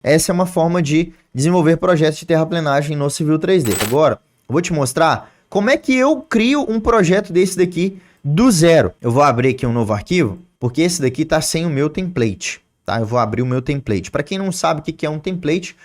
Essa é uma forma de desenvolver projetos de terraplenagem no Civil 3D. Agora, eu vou te mostrar como é que eu crio um projeto desse daqui do zero. Eu vou abrir aqui um novo arquivo, porque esse daqui está sem o meu template, tá? Eu vou abrir o meu template. Para quem não sabe o que é um template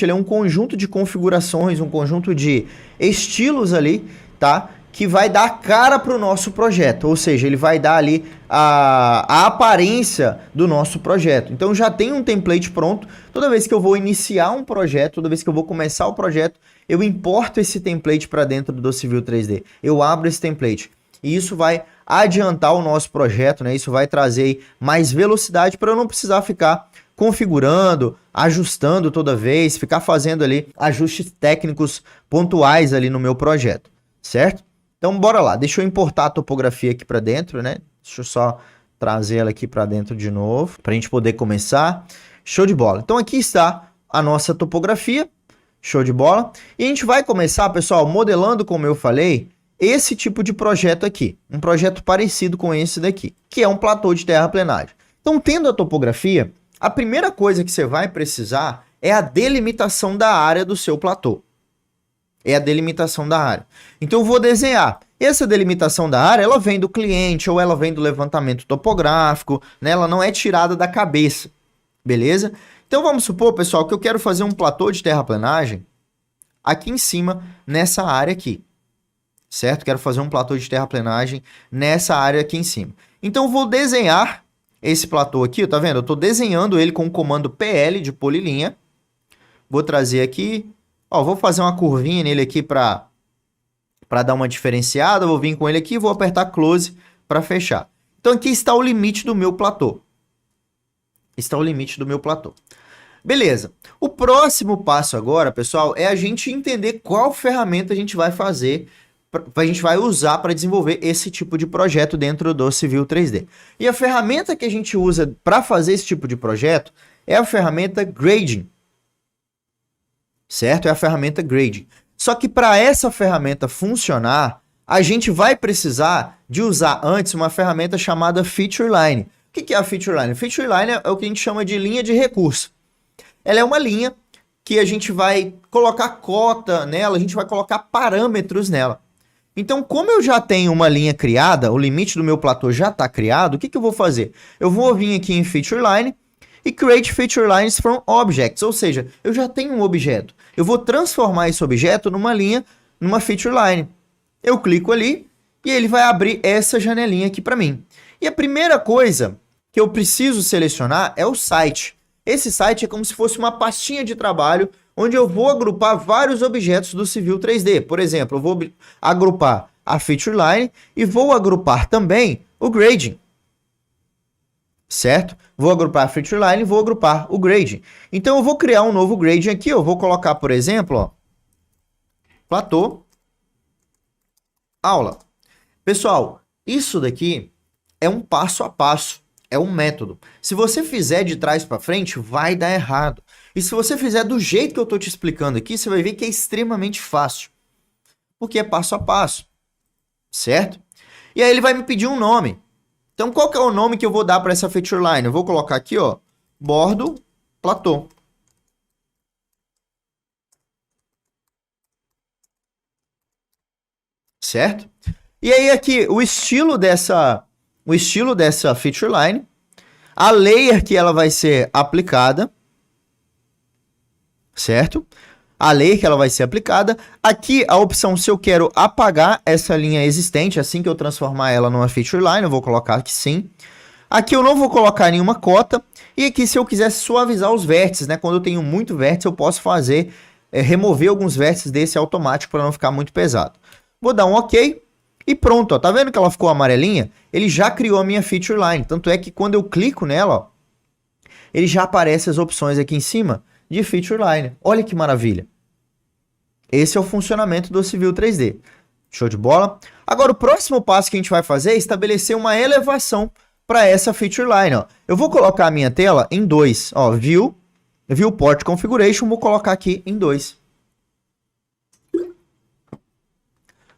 ele é um conjunto de configurações, um conjunto de estilos ali, tá? Que vai dar cara para o nosso projeto, ou seja, ele vai dar ali a aparência do nosso projeto. Então já tem um template pronto. Toda vez que eu vou iniciar um projeto, toda vez que eu vou começar o projeto, eu importo esse template para dentro do Civil 3D. Eu abro esse template e isso vai adiantar o nosso projeto, né? Isso vai trazer mais velocidade para eu não precisar ficar configurando, ajustando toda vez, ficar fazendo ali ajustes técnicos pontuais ali no meu projeto, certo? Então bora lá, deixa eu importar a topografia aqui para dentro, né? Deixa eu só trazer ela aqui para dentro de novo, para a gente poder começar. Show de bola. Então aqui está a nossa topografia, show de bola. E a gente vai começar, pessoal, modelando, como eu falei, esse tipo de projeto aqui. Um projeto parecido com esse daqui, que é um platô de terraplenagem. Então, tendo a topografia, a primeira coisa que você vai precisar é a delimitação da área do seu platô. É a delimitação da área. Então eu vou desenhar. Essa delimitação da área, ela vem do cliente ou ela vem do levantamento topográfico, né? Ela não é tirada da cabeça, beleza? Então vamos supor, pessoal, que eu quero fazer um platô de terraplenagem aqui em cima, nessa área aqui, certo? Quero fazer um platô de terraplenagem nessa área aqui em cima. Então eu vou desenhar esse platô aqui, tá vendo? Eu estou desenhando ele com o comando PL de polilinha. Vou trazer aqui, ó, vou fazer uma curvinha nele aqui para dar uma diferenciada. Vou vir com ele aqui e vou apertar close para fechar. Então aqui está o limite do meu platô. Está o limite do meu platô. Beleza. O próximo passo agora, pessoal, é a gente entender qual ferramenta a gente vai fazer, a gente vai usar para desenvolver esse tipo de projeto dentro do Civil 3D. E a ferramenta que a gente usa para fazer esse tipo de projeto é a ferramenta Grading. Certo? É a ferramenta Grading. Só que para essa ferramenta funcionar, a gente vai precisar de usar antes uma ferramenta chamada Feature Line. O que é a Feature Line? Feature Line é o que a gente chama de linha de recurso. Ela é uma linha que a gente vai colocar cota nela, a gente vai colocar parâmetros nela. Então, como eu já tenho uma linha criada, o limite do meu platô já está criado, o que eu vou fazer? Eu vou vir aqui em Feature Line e Create Feature Lines from Objects, ou seja, eu já tenho um objeto. Eu vou transformar esse objeto numa linha, numa Feature Line. Eu clico ali e ele vai abrir essa janelinha aqui para mim. E a primeira coisa que eu preciso selecionar é o site. Esse site é como se fosse uma pastinha de trabalho onde eu vou agrupar vários objetos do Civil 3D. Por exemplo, eu vou agrupar a Feature Line e vou agrupar também o Grading. Certo? Vou agrupar a Feature Line e vou agrupar o Grading. Então eu vou criar um novo Grading aqui. Eu vou colocar, por exemplo, ó, platô, aula. Pessoal, isso daqui é um passo a passo. É um método. Se você fizer de trás para frente, vai dar errado. E se você fizer do jeito que eu estou te explicando aqui, você vai ver que é extremamente fácil. Porque é passo a passo. Certo? E aí ele vai me pedir um nome. Então, qual que é o nome que eu vou dar para essa Feature Line? Eu vou colocar aqui, ó, bordo platô. Certo? E aí aqui, o estilo dessa Feature Line, a layer que ela vai ser aplicada, certo? A layer que ela vai ser aplicada. Aqui a opção se eu quero apagar essa linha existente, assim que eu transformar ela numa Feature Line, eu vou colocar que sim. Aqui eu não vou colocar nenhuma cota. E aqui se eu quiser suavizar os vértices, né? Quando eu tenho muito vértice, eu posso fazer, remover alguns vértices desse automático para não ficar muito pesado. Vou dar um OK. E pronto, ó, tá vendo que ela ficou amarelinha? Ele já criou a minha Feature Line. Tanto é que quando eu clico nela, ó, ele já aparece as opções aqui em cima de Feature Line. Olha que maravilha. Esse é o funcionamento do Civil 3D. Show de bola? Agora, o próximo passo que a gente vai fazer é estabelecer uma elevação para essa Feature Line. Ó. Eu vou colocar a minha tela em 2. Viewport Configuration, vou colocar aqui em 2.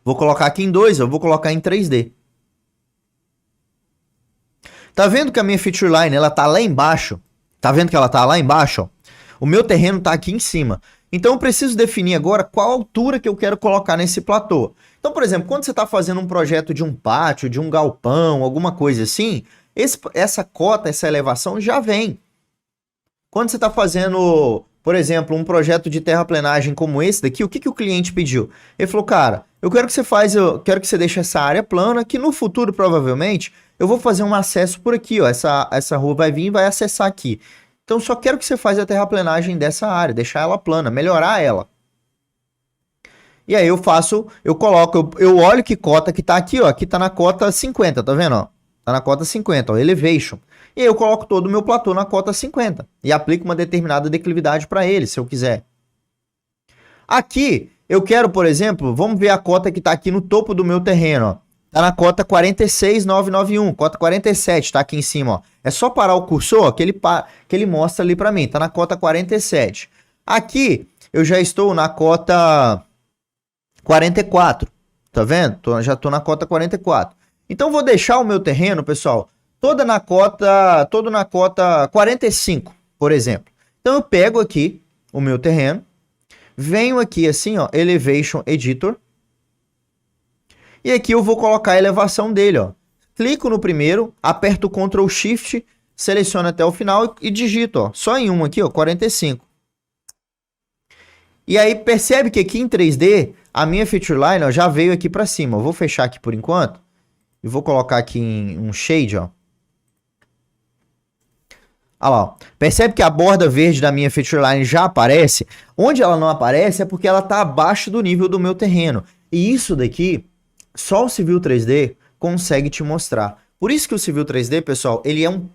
Vou colocar aqui em 2, eu vou colocar em 3D. Tá vendo que a minha Feature Line, ela tá lá embaixo? Tá vendo que ela tá lá embaixo? Ó? O meu terreno está aqui em cima. Então eu preciso definir agora qual altura que eu quero colocar nesse platô. Então, por exemplo, quando você está fazendo um projeto de um pátio, de um galpão, alguma coisa assim, essa cota, essa elevação já vem. Quando você está fazendo, por exemplo, um projeto de terraplenagem como esse daqui, o que, que o cliente pediu? Ele falou, cara, eu quero que você deixe essa área plana, que no futuro, provavelmente, eu vou fazer um acesso por aqui, ó. Essa rua vai vir e vai acessar aqui. Então, só quero que você faça a terraplenagem dessa área, deixar ela plana, melhorar ela. E aí eu olho que cota que tá aqui, ó. Aqui tá na cota 50, tá vendo, ó? Tá na cota 50, ó, Elevation. E aí eu coloco todo o meu platô na cota 50 e aplico uma determinada declividade para ele, se eu quiser. Aqui, eu quero, por exemplo, vamos ver a cota que tá aqui no topo do meu terreno, ó. Tá na cota 46,991, cota 47, tá aqui em cima, ó. É só parar o cursor, ó, que ele mostra ali para mim, tá na cota 47. Aqui, eu já estou na cota 44, tá vendo? Já tô na cota 44. Então, vou deixar o meu terreno, pessoal, todo na cota 45, por exemplo. Então, eu pego aqui o meu terreno, venho aqui assim, ó, Elevation Editor, e aqui eu vou colocar a elevação dele, ó. Clico no primeiro, aperto o Ctrl Shift, seleciono até o final e digito, ó, só em um aqui, ó, 45. E aí percebe que aqui em 3D, a minha feature line, ó, já veio aqui para cima. Eu vou fechar aqui por enquanto e vou colocar aqui em um shade, ó. Olha lá, ó. Percebe que a borda verde da minha feature line já aparece? Onde ela não aparece é porque ela está abaixo do nível do meu terreno. E isso daqui, só o Civil 3D consegue te mostrar. Por isso que o Civil 3D, pessoal, ele é um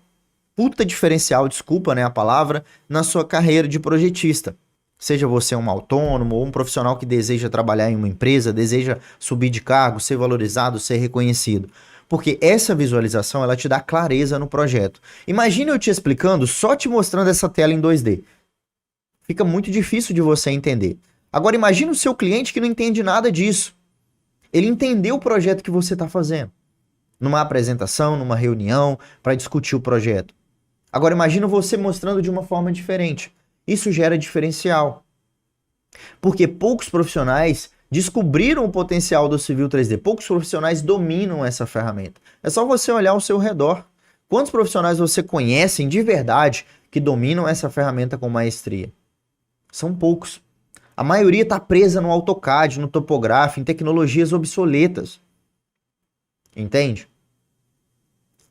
puta diferencial, desculpa, né, a palavra, na sua carreira de projetista. Seja você um autônomo ou um profissional que deseja trabalhar em uma empresa, deseja subir de cargo, ser valorizado, ser reconhecido. Porque essa visualização, ela te dá clareza no projeto. Imagina eu te explicando, só te mostrando essa tela em 2D. Fica muito difícil de você entender. Agora imagina o seu cliente que não entende nada disso. Ele entendeu o projeto que você está fazendo. Numa apresentação, numa reunião, para discutir o projeto. Agora imagina você mostrando de uma forma diferente. Isso gera diferencial. Porque poucos profissionais descobriram o potencial do Civil 3D. Poucos profissionais dominam essa ferramenta. É só você olhar ao seu redor. Quantos profissionais você conhece de verdade que dominam essa ferramenta com maestria? São poucos. A maioria está presa no AutoCAD, no Topograph, em tecnologias obsoletas. Entende?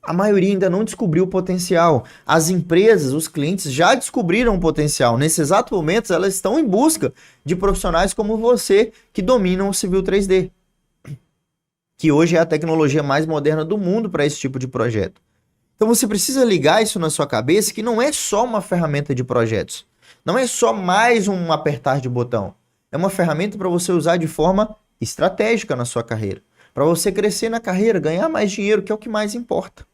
A maioria ainda não descobriu o potencial. As empresas, os clientes já descobriram o potencial. Nesse exato momento, elas estão em busca de profissionais como você que dominam o Civil 3D. Que hoje é a tecnologia mais moderna do mundo para esse tipo de projeto. Então você precisa ligar isso na sua cabeça que não é só uma ferramenta de projetos. Não é só mais um apertar de botão. É uma ferramenta para você usar de forma estratégica na sua carreira. Para você crescer na carreira, ganhar mais dinheiro, que é o que mais importa.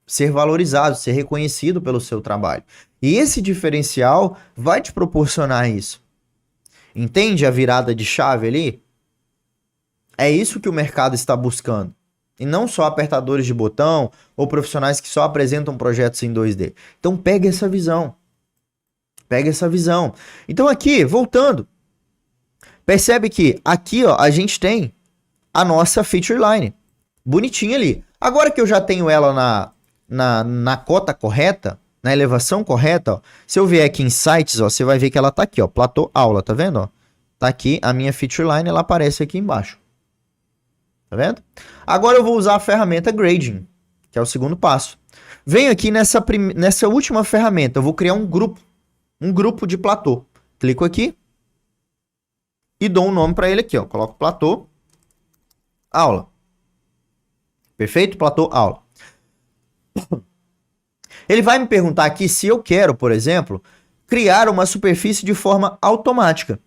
Ser valorizado, ser reconhecido pelo seu trabalho. E esse diferencial vai te proporcionar isso. Entende a virada de chave ali? É isso que o mercado está buscando. E não só apertadores de botão ou profissionais que só apresentam projetos em 2D. Então pega essa visão. Pega essa visão. Então aqui, voltando. Percebe que aqui, ó, a gente tem a nossa feature line. Bonitinha ali. Agora que eu já tenho ela na cota correta, na elevação correta, ó, se eu vier aqui em sites, ó, você vai ver que ela tá aqui, ó, platô aula, tá vendo? Ó? Tá aqui a minha feature line, ela aparece aqui embaixo. Tá vendo? Agora eu vou usar a ferramenta Grading, que é o segundo passo. Venho aqui nessa última ferramenta, eu vou criar um grupo de platô. Clico aqui e dou um nome para ele aqui, ó. Coloco platô aula. Perfeito? Platô aula. Ele vai me perguntar aqui se eu quero, por exemplo, criar uma superfície de forma automática.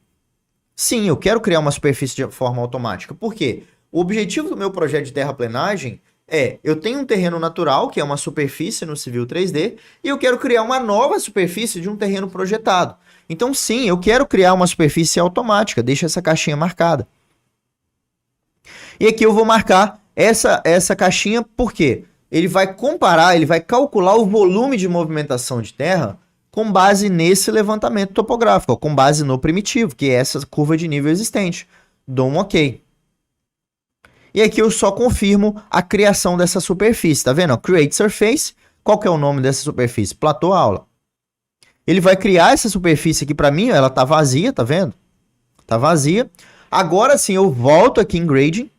Sim, eu quero criar uma superfície de forma automática. Por quê? O objetivo do meu projeto de terraplenagem é, eu tenho um terreno natural, que é uma superfície no Civil 3D, e eu quero criar uma nova superfície de um terreno projetado. Então sim, eu quero criar uma superfície automática, deixa essa caixinha marcada. E aqui eu vou marcar essa caixinha, por quê? Ele vai comparar, ele vai calcular o volume de movimentação de terra com base nesse levantamento topográfico, ó, com base no primitivo, que é essa curva de nível existente. Dou um OK. E aqui eu só confirmo a criação dessa superfície, tá vendo? Create Surface. Qual que é o nome dessa superfície? Platô aula. Ele vai criar essa superfície aqui para mim, ó, ela tá vazia, tá vendo? Tá vazia. Agora sim eu volto aqui em Grading,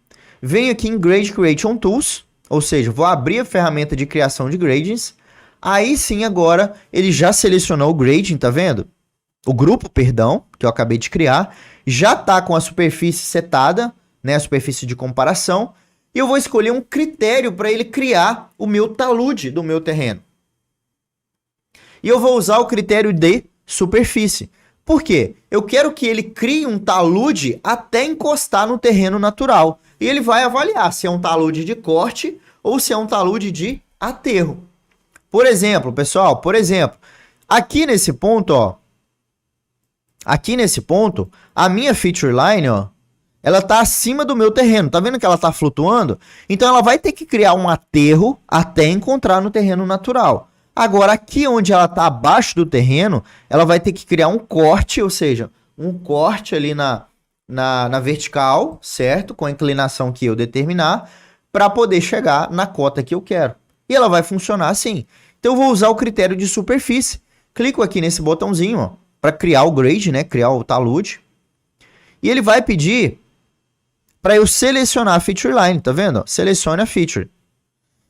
venho aqui em Grade Creation Tools, ou seja, vou abrir a ferramenta de criação de gradings. Aí sim agora ele já selecionou o grading, tá vendo? O grupo, perdão, que eu acabei de criar, já tá com a superfície setada, né, a superfície de comparação, e eu vou escolher um critério para ele criar o meu talude do meu terreno. E eu vou usar o critério de superfície. Por quê? Eu quero que ele crie um talude até encostar no terreno natural. E ele vai avaliar se é um talude de corte ou se é um talude de aterro. Por exemplo, pessoal, aqui nesse ponto, ó, a minha feature line, ó, ela tá acima do meu terreno. Tá vendo que ela tá flutuando? Então ela vai ter que criar um aterro até encontrar no terreno natural. Agora, aqui onde ela está abaixo do terreno, ela vai ter que criar um corte, ou seja, um corte ali na vertical, certo? Com a inclinação que eu determinar, para poder chegar na cota que eu quero. E ela vai funcionar assim. Então, eu vou usar o critério de superfície. Clico aqui nesse botãozinho, para criar o grade, né? Criar o talude. E ele vai pedir para eu selecionar a feature line, tá vendo? Selecione a feature.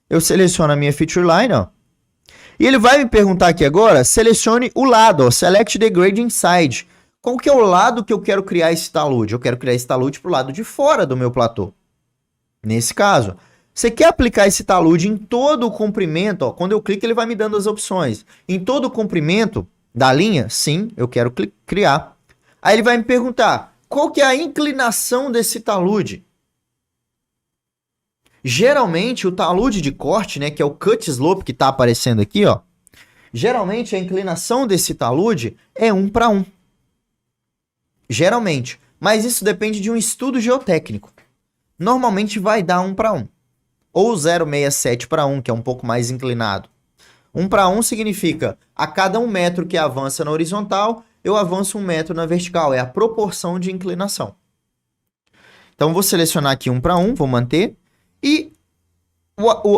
Eu seleciono a minha feature line, ó. E ele vai me perguntar aqui agora, selecione o lado, ó, select the grading side. Qual que é o lado que eu quero criar esse talude? Eu quero criar esse talude para o lado de fora do meu platô. Nesse caso, você quer aplicar esse talude em todo o comprimento, ó, quando eu clico ele vai me dando as opções. Em todo o comprimento da linha? Sim, eu quero criar. Aí ele vai me perguntar, qual que é a inclinação desse talude? Geralmente, o talude de corte, né, que é o cut slope que está aparecendo aqui, ó, geralmente a inclinação desse talude é 1 para 1. Geralmente. Mas isso depende de um estudo geotécnico. Normalmente vai dar 1 para 1. Ou 0,67 para 1, que é um pouco mais inclinado. 1 para 1 significa, a cada 1 metro que avança na horizontal, eu avanço 1 metro na vertical. É a proporção de inclinação. Então, vou selecionar aqui 1 para 1, vou manter. E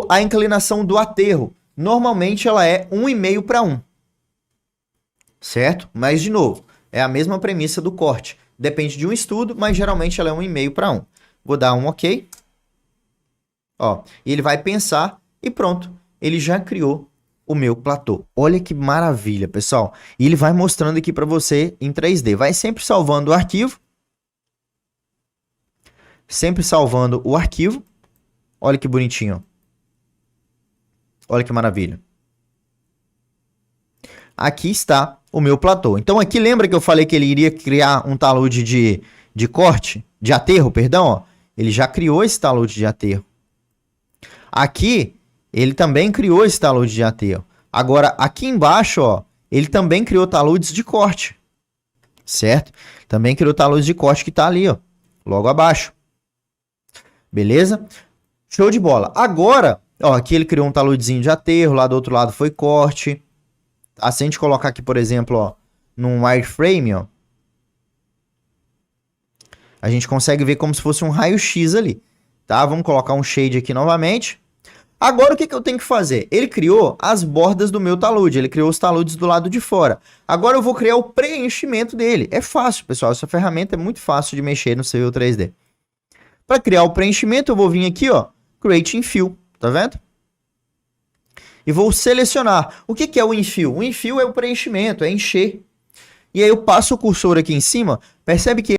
a inclinação do aterro, normalmente ela é 1,5 para 1. Certo? Mas, de novo, é a mesma premissa do corte. Depende de um estudo, mas geralmente ela é 1,5 para 1. Vou dar um OK. Ó, e ele vai pensar e pronto. Ele já criou o meu platô. Olha que maravilha, pessoal. E ele vai mostrando aqui para você em 3D. Vai sempre salvando o arquivo. Sempre salvando o arquivo. Olha que bonitinho. Olha que maravilha. Aqui está o meu platô. Então aqui lembra que eu falei que ele iria criar um talude de corte? De aterro, perdão. Ó. Ele já criou esse talude de aterro. Aqui, ele também criou esse talude de aterro. Agora, aqui embaixo, ó, ele também criou taludes de corte. Certo? Também criou taludes de corte que está ali, ó, logo abaixo. Beleza? Show de bola. Agora, ó, aqui ele criou um taludezinho de aterro, lá do outro lado foi corte. Se a gente colocar aqui, por exemplo, ó, num wireframe, ó, a gente consegue ver como se fosse um raio-x ali, tá? Vamos colocar um shade aqui novamente. Agora, o que eu tenho que fazer? Ele criou as bordas do meu talude, ele criou os taludes do lado de fora. Agora eu vou criar o preenchimento dele. É fácil, pessoal, essa ferramenta é muito fácil de mexer no Civil 3D. Para criar o preenchimento, eu vou vir aqui, ó, Create Infill, tá vendo? E vou selecionar. O que é o infill? O infill é o preenchimento, é encher. E aí eu passo o cursor aqui em cima, percebe que